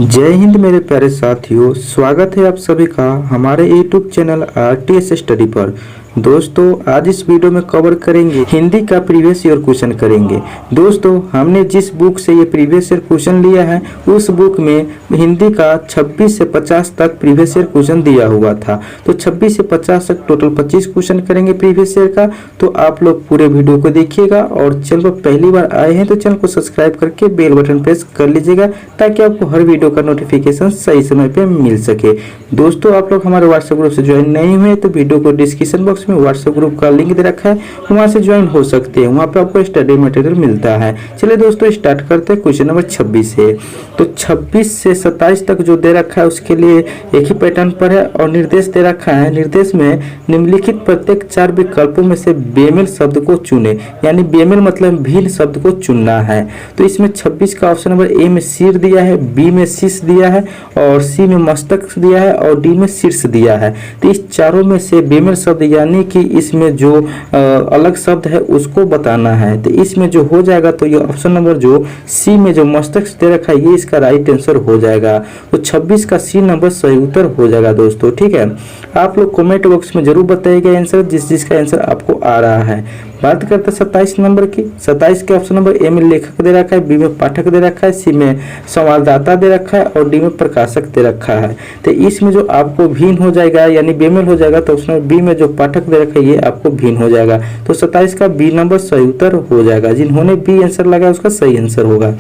जय हिंद मेरे प्यारे साथियों, स्वागत है आप सभी का हमारे YouTube चैनल RTS स्टडी पर। दोस्तों आज इस वीडियो में कवर करेंगे हिंदी का प्रीवियस ईयर क्वेश्चन करेंगे। दोस्तों हमने जिस बुक से ये प्रीवियस ईयर क्वेश्चन लिया है उस बुक में हिंदी का 26 से 50 तक प्रीवियस ईयर क्वेश्चन दिया हुआ था। तो 26 से 50 तक टोटल 25 क्वेश्चन करेंगे प्रीवियस ईयर का। तो आप लोग पूरे वीडियो को देखिएगा और चैनल पर पहली बार आए हैं तो चैनल को सब्सक्राइब करके बेल बटन प्रेस कर लीजिएगा ताकि आपको हर वीडियो का नोटिफिकेशन सही समय पे मिल सके। दोस्तों आप लोग हमारे व्हाट्सएप ग्रुप से ज्वाइन नहीं हुए तो वीडियो को डिस्क्रिप्शन बॉक्स में व्हाट्सएप ग्रुप का लिंक दे रखा है, वहां से ज्वाइन हो सकते हैं। वहां पे आपको स्टडी मटेरियल मिलता है। चलिए दोस्तों स्टार्ट करते हैं क्वेश्चन नंबर 26 से। तो 26 से 27 तक जो दे रखा है उसके लिए एक ही पैटर्न पर है और निर्देश दे रखा है। निर्देश में निम्नलिखित प्रत्येक 4 विकल्पों में से बेमेल शब्द को चुने, यानी बेमेल मतलब भिन्न शब्द को चुनना है। तो इसमें 26 का ऑप्शन नंबर ए में सिर दिया है, बी में शीश दिया है और सी में मस्तक दिया है और डी में शीर्ष दिया है। तो इस चारों में से बेमेल शब्द यानी कि इसमें जो अलग शब्द है उसको बताना है। तो इसमें जो हो जाएगा तो ये ऑप्शन नंबर जो सी में जो मस्तक दे रखा है ये इसका राइट आंसर हो जाएगा। तो 26 का सी नंबर सही उत्तर हो जाएगा दोस्तों। ठीक है, आप लोग कमेंट बॉक्स में जरूर बताइएगा आंसर जिसका आंसर आपको आ रहा है। बात करते हैं 27 नंबर की। 27 के ऑप्शन नंबर ए में लेखक दे रखा है, बी में पाठक दे रखा है, सी में संवाददाता दे रखा है और डी में प्रकाशक दे रखा है। तो इसमें जो आपको भिन्न हो जाएगा यानी बेमेल हो जाएगा तो ऑप्शन बी में जो पाठक दे रखा है ये आपको भिन्न हो जाएगा। तो 27 का बी नंबर सही उत्तर हो जाएगा। जिन्होंने बी आंसर लगा उसका सही आंसर होगा।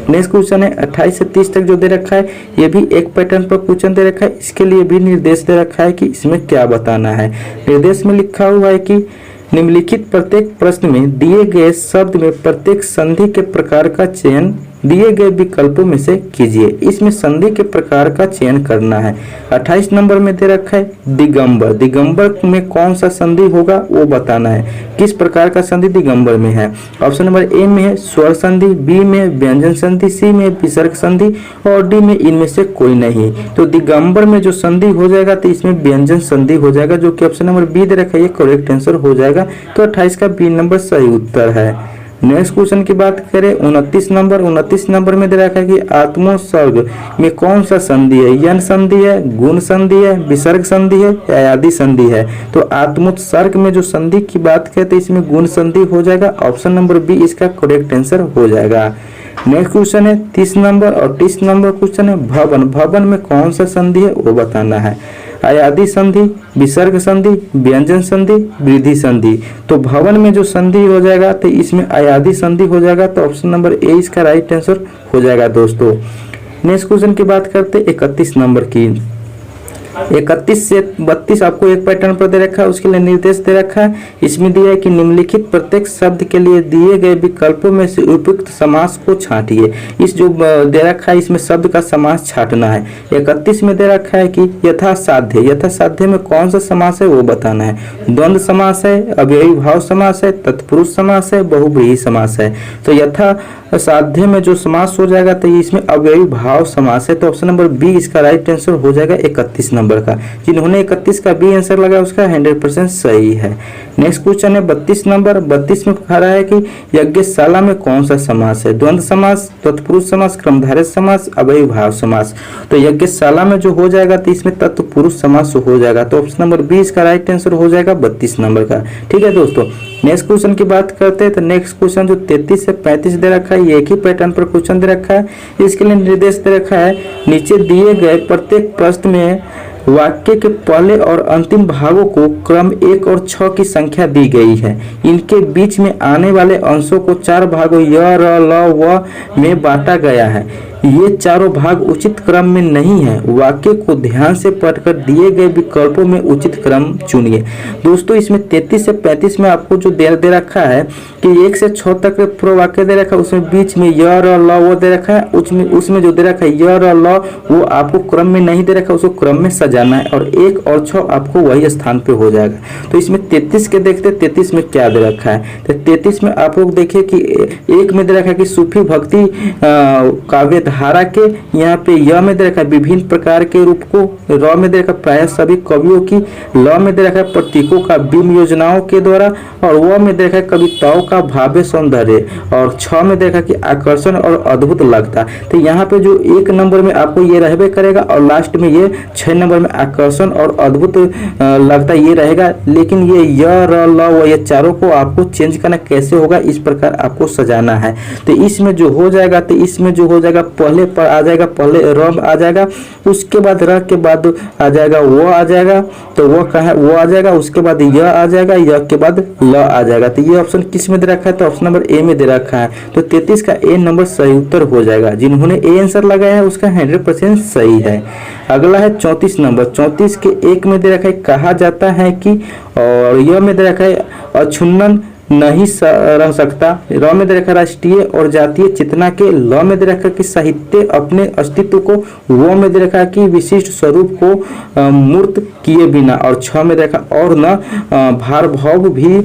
नेक्स्ट क्वेश्चन है 28 से 30 तक जो दे रखा है ये भी एक पैटर्न पर क्वेश्चन दे रखा है। इसके लिए भी निर्देश दे रखा है कि इसमें क्या बताना है। निर्देश में लिखा हुआ है कि निम्नलिखित प्रत्येक प्रश्न में दिए गए शब्द में प्रत्येक संधि के प्रकार का चयन दिए गए विकल्पों में से कीजिए। इसमें संधि के प्रकार का चयन करना है। 28 नंबर में दे रखा है दिगंबर। दिगंबर में कौन सा संधि होगा वो बताना है। किस प्रकार का संधि दिगंबर में है। ऑप्शन नंबर ए में है स्वर संधि, बी में व्यंजन संधि, सी में विसर्ग संधि और डी में इनमें से कोई नहीं। तो दिगंबर में जो संधि हो जाएगा तो इसमें व्यंजन संधि हो जाएगा जो कि ऑप्शन नंबर बी दे रखा है ये करेक्ट आंसर हो जाएगा। तो 28 का बी नंबर सही उत्तर है। नेक्स्ट क्वेश्चन की बात करें 29 नंबर। 29 नंबर में दे रखा है कि आत्मोत्सर्ग में कौन सा संधि है। यन संधि है, गुण संधि है, विसर्ग संधि है या आदि संधि है। तो आत्मोत्सर्ग में जो संधि की बात करें तो इसमें गुण संधि हो जाएगा। ऑप्शन नंबर बी इसका करेक्ट आंसर हो जाएगा। नेक्स्ट क्वेश्चन है 30 नंबर और 30 नंबर क्वेश्चन है भवन। भवन में कौन सा संधि है वो बताना है। आयादी संधि, विसर्ग संधि, व्यंजन संधि, वृद्धि संधि। तो भवन में जो संधि हो जाएगा तो इसमें आयादी संधि हो जाएगा। तो ऑप्शन नंबर ए इसका राइट आंसर हो जाएगा दोस्तों। नेक्स्ट क्वेश्चन की बात करते 31 नंबर की। 31 से 32 आपको एक पैटर्न पर दे रखा है। उसके लिए निर्देश दे रखा है। इसमें दिया है कि निम्नलिखित प्रत्येक शब्द के लिए दिए गए विकल्पों में से उपयुक्त समास को छांटिए। इस जो दे रखा है इसमें शब्द का समास छांटना है। 31 में दे रखा है कि यथासाध्य। यथासाध्य में कौन सा समास है वो बताना है। द्वंद्व समास है, अव्ययी भाव समास है, तत्पुरुष समास है, बहुव्रीहि समास है। तो यथासाध्य में जो समास हो जाएगा तो इसमें अव्ययी भाव समास है। तो ऑप्शन नंबर बी इसका राइट आंसर हो जाएगा 31 नंबर का। जिन्होंने 31 का बी आंसर लगा उसका 100% सही है। नेक्स्ट क्वेश्चन है 32 नंबर। 32 में कहा है कि यज्ञशाला में कौन सा समास है। द्वंद्व समास, तत्पुरुष समास, क्रमधारय समास, अव्ययी भाव समास। तो यज्ञशाला में जो हो जाएगा तो इसमें तत्पुरुष समास हो जाएगा। तो ऑप्शन नंबर बी इसका राइट आंसर हो जाएगा 32 नंबर का। ठीक है दोस्तों, नेक्स्ट क्वेश्चन की बात करते हैं तो नेक्स्ट क्वेश्चन जो 33 से 35 दे रखा है ये एक ही पैटर्न पर क्वेश्चन दे रखा है। इसके लिए निर्देश दे रखा है नीचे दिए गए प्रत्येक प्रश्न में वाक्य के पहले और अंतिम भागों को क्रम 1 और 6 की संख्या दी गई है। इनके बीच में आने वाले अंशों को 4 भागों य, र, ल, व में बांटा गया है। ये चारों भाग उचित क्रम में नहीं है। वाक्य को ध्यान से पढ़कर दिए गए विकल्पों में उचित क्रम चुनिए। दोस्तों इसमें 33 से 35 में आपको जो दे रखा है कि 1 से 6 तक पूरा वाक्य दे रखा है। उसमें बीच में य, र, ल, व दे रखा है। उसमें जो दे रखा है य, र, ल वो आपको क्रम में नहीं दे रखा, उसको क्रम में सजाना है और 1 और 6 आपको वही स्थान पे हो जाएगा। तो इसमें 33 के देखते 33 में क्या दे रखा है। तो 33 में आप लोग देखिए कि एक में दे रखा है कि सूफी भक्ति काव्य धारा के यहाँ पे य में दे रखा है विभिन्न प्रकार के रूप को, र में दे रखा है प्राय सभी कवियों की, ल में दे रखा है प्रतीकों का बीम योजनाओं के द्वारा, और व में दे रखा है कविताओं का भाव्य सौंदर्य, और छ में दे रखा है कि आकर्षण और अद्भुत लगता। तो यहाँ पे जो 1 नंबर में आपको ये रहबे करेगा और लास्ट में ये 6 नंबर में आकर्षण और अद्भुत लगता ये रहेगा। लेकिन ये य र ल व ये चारों को आपको चेंज करना कैसे होगा, इस प्रकार आपको सजाना है। तो इसमें जो हो जाएगा, तो इसमें जो हो जाएगा पहले पर आ जाएगा, पहले र आ जाएगा, उसके बाद र के बाद आ जाएगा वो आ जाएगा, तो वो कहा वो आ जाएगा, उसके बाद य आ जाएगा, य के बाद ल आ जाएगा। तो ये ऑप्शन किस में दे रखा है, तो ऑप्शन नंबर ए में दे रखा है। तो 33 का ए नंबर सही उत्तर हो जाएगा। जिन्होंने ए आंसर लगाया है उसका 100% सही है। अगला है 34 नंबर। 34 के 1 में दे रखा है कहा जाता है कि, और य में दे रखा है अछूनन नहीं रह सकता, र में दे रखा राष्ट्रीय और जातीय चेतना के, ल में दे रखा कि साहित्य अपने अस्तित्व को, वो में दे रखा कि विशिष्ट स्वरूप को मूर्त किए बिना, और छ में दे रखा और न भार भाव भी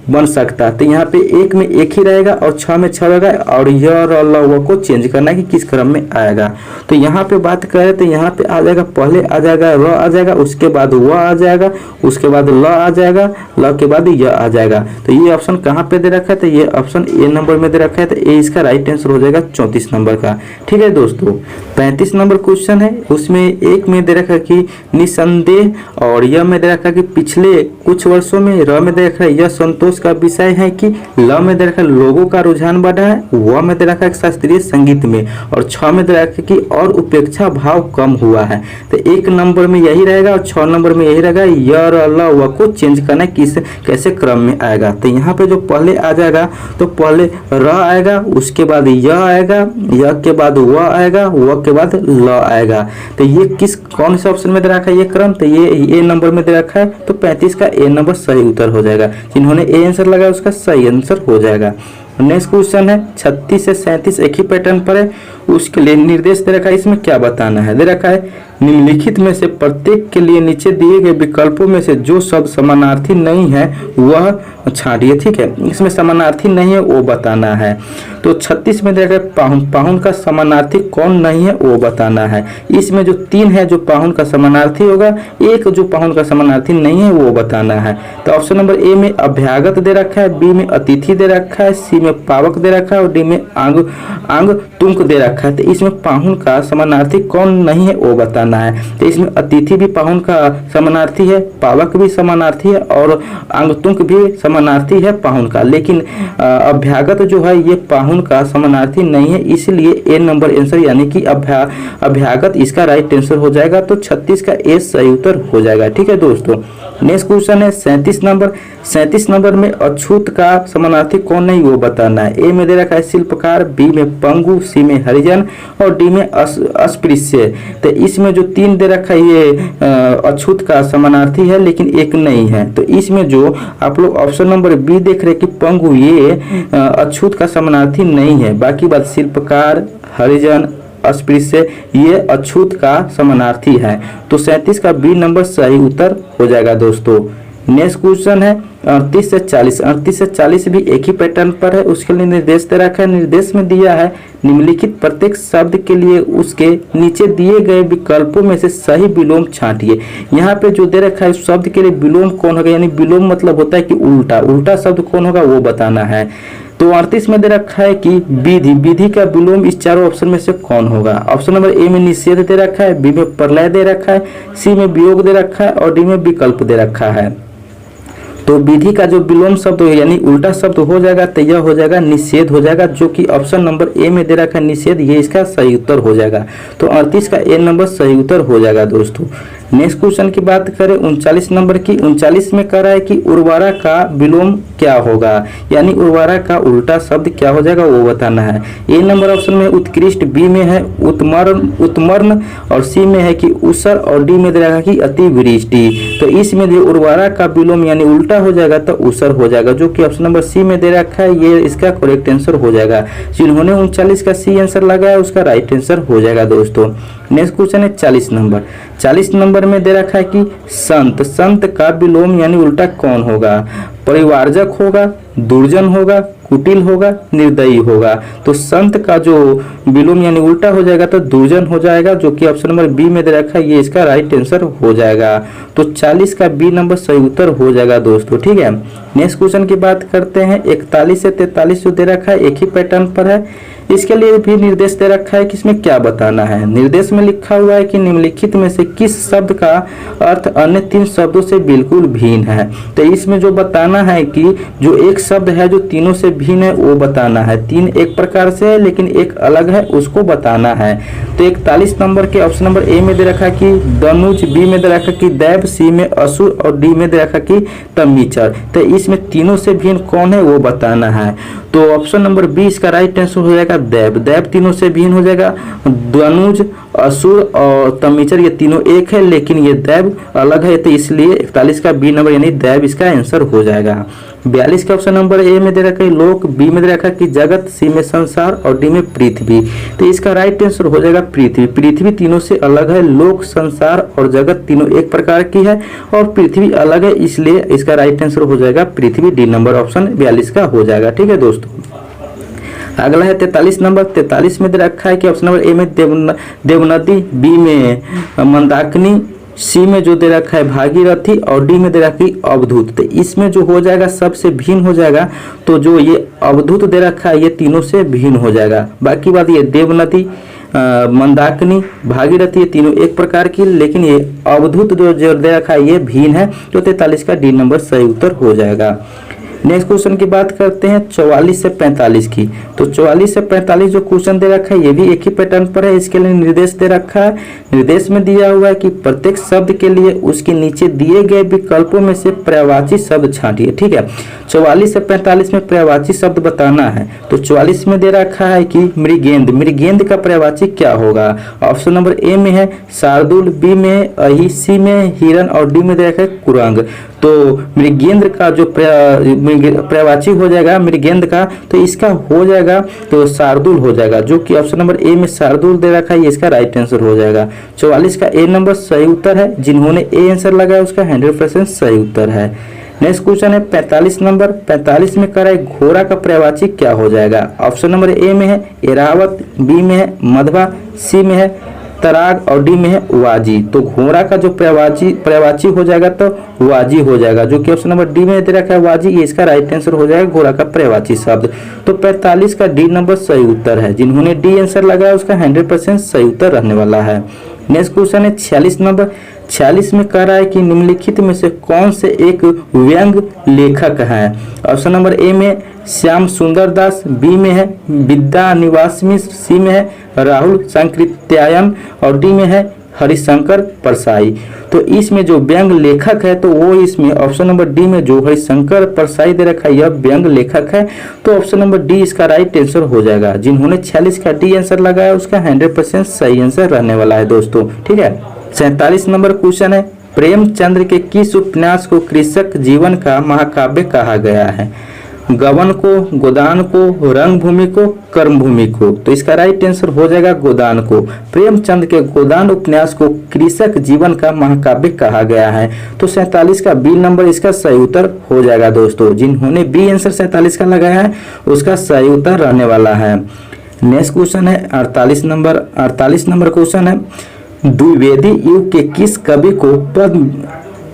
बन सकता। तो यहाँ पे 1 में 1 ही रहेगा और 6 में 6 रहेगा, और य र ल व को चेंज करना है कि किस क्रम में आएगा। तो यहाँ पे बात करें तो यहाँ पे आ जाएगा, पहले आ जाएगा र आ जाएगा, उसके बाद व आ जाएगा, उसके बाद ल आ जाएगा, ल के बाद य आ जाएगा। तो ये ऑप्शन कहाँ पे दे रखा है, तो ये ऑप्शन ए नंबर में दे रखा है। तो ए इसका राइट आंसर हो जाएगा 34 नंबर का। ठीक है दोस्तों, 35 नंबर क्वेश्चन है, उसमें 1 में दे रखा है कि निसंदेह, और य में दे रखा है कि पिछले कुछ वर्षों में, र में दे रखा है यह संतोष का विषय है कि, ल में दे रखा है लोगों का रुझान बढ़ा है, व में दे रखा है शास्त्रीय संगीत में, और 6 में दे रखा है कि और उपेक्षा भाव कम हुआ है। तो 1 नंबर में यही रहेगा और 6 नंबर में यही रहेगा। य र ल व को चेंज करना किस कैसे क्रम में आएगा। तो यहाँ पे जो पहले आ जाएगा, तो पहले र आएगा, उसके बाद य आएगा, य के बाद व आएगा, व के बाद ल आएगा। तो ये किस कौन से ऑप्शन में दे रखा है ये क्रम, तो ये ए नंबर में दे रखा है। तो 35 का ए नंबर सही उत्तर हो जाएगा। जिन्होंने ए आंसर लगाया उसका सही आंसर हो जाएगा। नेक्स्ट क्वेश्चन है 36 से 37 एक ही पैटर्न पर है, उसके लिए निर्देश दे रखा है। इसमें क्या बताना है, दे रखा है निम्नलिखित में से प्रत्येक के लिए नीचे दिए गए विकल्पों में से जो शब्द समानार्थी नहीं है वह छांटिए। ठीक है, इसमें समानार्थी नहीं है वो बताना है। तो 36 में दे रखा है पाहुन, पाहुन का समानार्थी कौन नहीं है वो बताना है। इसमें जो 3 है जो पाहुन का समानार्थी होगा, 1 जो पाहुन का समानार्थी नहीं है वो बताना है। तो ऑप्शन नंबर ए में अभ्यागत दे रखा है, बी में अतिथि दे रखा है, सी में पावक दे रखा है, और डी में आंग तुंक दे रखा है। तो इसमें पाहुन का समानार्थी कौन नहीं है वो बताना है। तो इसमें अतिथि भी पाहुन का समानार्थी है, पावक भी समानार्थी है, और आंगतुंक भी समानार्थी है पाहुन का। लेकिन अभ्यागत जो है ये पाहुन का समानार्थी नहीं है, इसलिए ए नंबर आंसर यानी कि अभ्यागत इसका राइट आंसर हो जाएगा। तो 36 का ए सही उत्तर हो जाएगा। ठीक है दोस्तों, नेक्स्ट क्वेश्चन है 37 नंबर। 37 नंबर में अछूत का समानार्थी कौन नहीं वो बताना है। ए में दे रखा है शिल्पकार, बी में पंगु, सी में हरिजन, और डी में अस्पृश्य। तो इसमें जो 3 दे रखा है ये अछूत का समानार्थी है, लेकिन एक नहीं है। तो इसमें जो आप लोग ऑप्शन नंबर बी देख रहे हैं कि पंगु, ये अछूत का समानार्थी नहीं है। बाकी बात शिल्पकार, हरिजन, अस्पृश्य ये अछूत का समानार्थी है। तो 37 का बी नंबर सही उत्तर हो जाएगा दोस्तों। नेक्स्ट क्वेश्चन है 38 से 40। 38 से 40 भी एक ही पैटर्न पर है, उसके लिए निर्देश दे रखा है। निर्देश में दिया है निम्नलिखित प्रत्येक शब्द के लिए उसके नीचे दिए गए विकल्पों में से सही विलोम छांटिए। यहाँ पे जो दे रखा है शब्द के लिए विलोम कौन होगा, यानी विलोम मतलब होता है कि उल्टा, उल्टा शब्द कौन होगा वो बताना है। तो 38 में दे रखा है कि विधि, विधि का विलोम इस चारों ऑप्शन में से कौन होगा। ऑप्शन नंबर ए में निषेध दे रखा है, बी में प्रलय दे रखा है, सी में वियोग दे रखा है, और डी में विकल्प दे रखा है। तो विधि का जो विलोम शब्द यानी उल्टा शब्द हो जाएगा तो यह हो जाएगा निषेध हो जाएगा, जो कि ऑप्शन नंबर ए में दे रखा है निषेध, ये इसका सही उत्तर हो जाएगा। तो 38 का ए नंबर सही उत्तर हो जाएगा दोस्तों। नेक्स्ट क्वेश्चन की बात करें 39 नंबर की। 39 में कह रहा है कि उर्वरा का विलोम क्या होगा, यानी उर्वरा का उल्टा शब्द क्या हो जाएगा वो बताना है। ए नंबर ऑप्शन में उत्कृष्ट, बी में है उत्मर्ण, और सी में है कि उसर, और डी में दे रखा कि अतिवृष्टि। तो इसमें जो उर्वरा का विलोम यानी उल्टा हो जाएगा तो उसर हो जाएगा, जो कि ऑप्शन नंबर सी में दे रखा है, ये इसका करेक्ट आंसर हो जाएगा। जिन्होंने 39 का सी आंसर लगाया उसका राइट आंसर हो जाएगा दोस्तों। नेक्स्ट क्वेश्चन है 40 नंबर। 40 नंबर में दे रखा है कि संत, संत का विलोम यानी उल्टा कौन होगा। परिवारजक होगा, दुर्जन होगा, कुटिल होगा, निर्दयी होगा। तो संत का जो विलोम यानी उल्टा हो जाएगा तो दुर्जन हो जाएगा, जो कि ऑप्शन नंबर बी में दे रखा है, ये इसका राइट आंसर हो जाएगा। तो 40 का बी नंबर सही उत्तर हो जाएगा दोस्तों, ठीक है। नेक्स्ट क्वेश्चन की बात करते हैं। 41 से 43 जो दे रखा है एक ही पैटर्न पर है। इसके लिए भी निर्देश दे रखा है कि इसमें क्या बताना है। निर्देश में लिखा हुआ है कि निम्नलिखित में से किस शब्द का अर्थ अन्य 3 शब्दों से बिल्कुल भिन्न है। तो इसमें जो बताना है कि जो एक शब्द है जो तीनों से भिन्न है वो बताना है। 3 एक प्रकार से है लेकिन एक अलग है, उसको बताना है। तो 41 नंबर के ऑप्शन नंबर ए में दे रखा कि दनुज, बी में दे रखा कि दैव, सी में असुर और डी में दे रखा कि तमीचर। तो इसमें तीनों से भिन्न कौन है वो बताना है। तो ऑप्शन नंबर बी इसका राइट आंसर हो जाएगा दैव। दैव तीनों से भिन्न हो जाएगा। दनुज, असुर और तमीचर ये तीनों एक है लेकिन ये दैव अलग है, तो इसलिए 41 का बी नंबर यानी दैव इसका आंसर हो जाएगा। 42 का ऑप्शन नंबर ए में दे रखा है लोक, बी में दे रखा कि जगत, सी में संसार और डी में पृथ्वी। तो इसका राइट आंसर हो जाएगा पृथ्वी। पृथ्वी तीनों से अलग है। लोक, संसार और जगत तीनों एक प्रकार की है और पृथ्वी अलग है, इसलिए इसका राइट आंसर हो जाएगा पृथ्वी। डी नंबर ऑप्शन 42 का हो जाएगा, ठीक है दोस्तों। अगला है 43 नंबर। 43 में दे रखा है कि ऑप्शन नंबर ए में देवनदी, बी में मंदाकिनी, सी में जो दे रखा है भागीरथी और डी में दे रखा है अवधूत। तो इसमें जो हो जाएगा सबसे भिन्न हो जाएगा। तो जो ये अवधूत दे रखा है ये तीनों से भिन्न हो जाएगा। बाकी बात ये देवनदी, मंदाकिनी, भागीरथी ये तीनों एक प्रकार की, लेकिन ये अवधूत जो दे रखा है ये भिन्न है। तो 43 का डी नंबर सही उत्तर हो जाएगा। नेक्स्ट क्वेश्चन की बात करते हैं 44 से 45 की। तो 44 से 45 जो क्वेश्चन दे रखा है ये भी एक ही पैटर्न पर है। इसके लिए निर्देश दे रखा है। निर्देश में दिया हुआ है कि प्रत्येक शब्द के लिए उसके नीचे दिए गए विकल्पों में से पर्यायवाची शब्द छांटिए, ठीक है। 44 से 45 में पर्यायवाची शब्द बताना है। तो 44 में दे रखा है कि मृगेंद्र। मृगेंद्र का पर्यायवाची क्या होगा। ऑप्शन नंबर ए में है शार्दुल, बी में अहि, सी में हिरण और डी में दे रखा है कुरंग। तो मृगेंद्र का जो पर्यायवाची हो जाएगा मृगेंद्र का, तो इसका हो जाएगा तो शार्दुल हो जाएगा, जो कि ऑप्शन नंबर ए में शार्दुल दे रखा है, ये इसका राइट आंसर हो जाएगा। 44 का ए नंबर सही उत्तर है। जिन्होंने ए आंसर लगाया उसका 100% सही उत्तर है। नेक्स्ट क्वेश्चन है 45 नंबर। 45 में कह घोड़ा का पर्यायवाची क्या हो जाएगा। ऑप्शन नंबर ए में है एरावत, बी में है मधवा, सी में है तराग और डी में है वाजी। तो घोड़ा का जो पर्यायवाची हो जाएगा तो वाजी हो जाएगा, जो कि ऑप्शन नंबर डी में दे रखा है वाजी, ये इसका राइट आंसर हो जाएगा घोड़ा का पर्यायवाची शब्द। तो 45 का डी नंबर सही उत्तर है। जिन्होंने डी आंसर लगाया उसका 100% सही उत्तर रहने वाला है। नेक्स्ट क्वेश्चन है 46 नंबर। 46 में कह रहा है कि निम्नलिखित में से कौन से एक व्यंग लेखक है। ऑप्शन नंबर ए में श्याम सुंदर दास, बी में है विद्या निवास मिश्र, सी में है राहुल संकृत्यायन और डी में है हरिशंकर परसाई। तो इसमें जो व्यंग लेखक है तो वो इसमें ऑप्शन नंबर डी में जो हरिशंकर परसाई दे रखा है यह व्यंग लेखक है। तो ऑप्शन नंबर डी इसका राइट आंसर हो जाएगा। जिन्होंने 46 का डी आंसर लगाया उसका 100% सही आंसर रहने वाला है दोस्तों, ठीक है। 47 नंबर क्वेश्चन है प्रेमचंद्र के किस उपन्यास को कृषक जीवन का महाकाव्य कहा गया है। गबन को, गोदान को, रंगभूमि को, कर्मभूमि को। तो इसका राइट आंसर हो जाएगा गोदान को। प्रेमचंद के गोदान उपन्यास को कृषक जीवन का महाकाव्य कहा गया है। तो 47 का बी नंबर इसका सही उत्तर हो जाएगा दोस्तों। जिन्होंने बी आंसर 47 का लगाया है उसका सही उत्तर रहने वाला है। नेक्स्ट क्वेश्चन है 48 नंबर। 48 नंबर क्वेश्चन है द्विवेदी युग के किस कवि को पद्म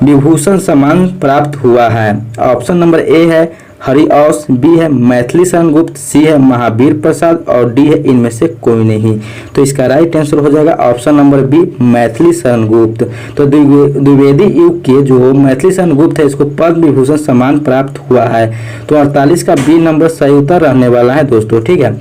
विभूषण सम्मान प्राप्त हुआ है। ऑप्शन नंबर ए है हरिऔस, बी है मैथिली शरण गुप्त, सी है महावीर प्रसाद और डी है इनमें से कोई नहीं। तो इसका राइट आंसर हो जाएगा option number B Maithili Sharan Gupt. तो द्विवेदी युग के जो मैथिली शरण गुप्त है इसको पद्म विभूषण सम्मान प्राप्त हुआ है। तो 48 का बी नंबर सही उत्तर रहने वाला है दोस्तों, ठीक है।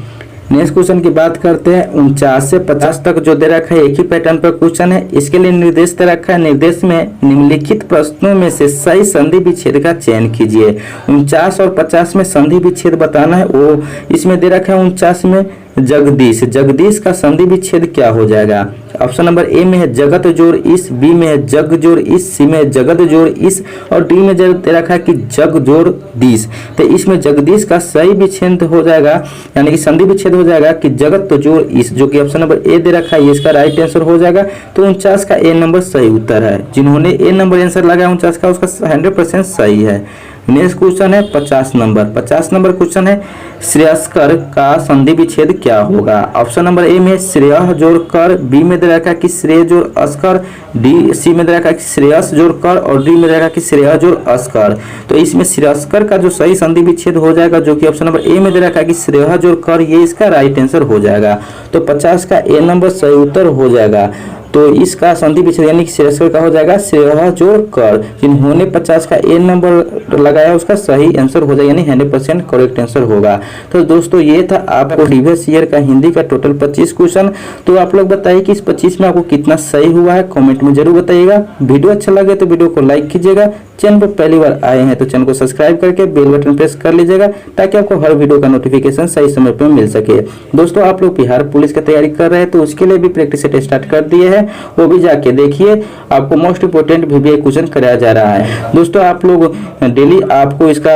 नेक्स्ट क्वेश्चन की बात करते हैं 49 से 50 तक जो दे रखा है एक ही पैटर्न पर क्वेश्चन है। इसके लिए निर्देश दे रखा है। निर्देश में निम्नलिखित प्रश्नों में से सही संधि विच्छेद का चयन कीजिए। 49 और 50 में संधि विच्छेद बताना है। वो इसमें दे रखा है 49 में जगदीश। जगदीश का संधि विच्छेद क्या हो जाएगा। ऑप्शन नंबर ए में है जगत जोड़ इस, बी में है जग जोड़ इस, सी में जगत जोड़ इस और डी में दे रखा है कि जग जोड़ दीस। तो इसमें जगदीश का सही विच्छेद हो जाएगा यानी कि संधि विच्छेद हो जाएगा कि जगत तो जोड़ इस, जो कि ऑप्शन नंबर ए दे रखा है ये इसका राइट आंसर हो जाएगा। तो 49 का ए नंबर सही उत्तर है। जिन्होंने ए नंबर आंसर लगाया 49 का उसका 100% सही है। नेक्स्ट क्वेश्चन है 50 नंबर। 50 नंबर क्वेश्चन है श्रेयस्कर का संधि विच्छेद क्या होगा। ऑप्शन नंबर ए में श्रेय जोड़ कर, बी में दे रखा कि श्रेय जोड़ अस्कर, डी सी में दे रखा कि श्रेयस जोड़ कर और डी में दे रखा कि श्रेय जोड़ अस्कर। तो इसमें श्रेयस्कर का जो सही संधि विच्छेद हो जाएगा, जो कि ऑप्शन नंबर ए में दे रखा है कि श्रेय जोड़ कर, ये इसका राइट आंसर हो जाएगा। तो 50 का ए नंबर सही उत्तर हो जाएगा। तो इसका संधि विच्छेद यानी कि श्रेयस्कर का हो जाएगा श्रेय जोड़ कर। जिन्होंने 50 का ए नंबर लगाया उसका सही आंसर हो जाएगा, यानी 100% करेक्ट आंसर होगा। तो दोस्तों ये था आपको प्रीवियस ईयर का हिंदी का टोटल 25 क्वेश्चन। तो आप लोग बताइए कि इस 25 में आपको कितना सही हुआ है, कमेंट में जरूर बताइएगा। वीडियो अच्छा लगे तो वीडियो को लाइक कीजिएगा। चैनल पर पहली बार आए हैं तो चैनल को सब्सक्राइब करके बेल बटन प्रेस कर लीजिएगा, ताकि आपको हर वीडियो का नोटिफिकेशन सही समय पर मिल सके। दोस्तों आप लोग बिहार पुलिस की तैयारी कर रहे हैं तो उसके लिए भी प्रैक्टिस सेट स्टार्ट कर दिए हैं, वो भी जाके देखिए। आपको मोस्ट इंपोर्टेंट VBI क्वेश्चन कराया जा रहा है। दोस्तों आप लोग डेली आपको इसका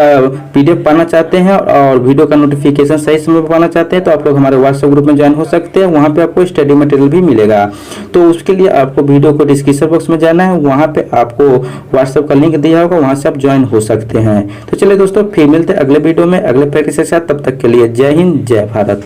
PDF पाना चाहते हैं और वीडियो का नोटिफिकेशन सही समय पर पाना चाहते हैं तो आप लोग हमारे व्हाट्सएप ग्रुप में ज्वाइन हो सकते हैं। वहाँ पे आपको स्टडी मटेरियल भी मिलेगा। तो उसके लिए आपको वीडियो को डिस्क्रिप्शन बॉक्स में जाना है, वहाँ पे आपको व्हाट्सएप का लिंक दिया होगा, वहाँ से आप ज्वाइन हो सकते हैं। तो चलिए दोस्तों फिर मिलते हैं अगले वीडियो में अगले प्रैक्टिस के साथ। तब तक के लिए जय हिंद, जय भारत।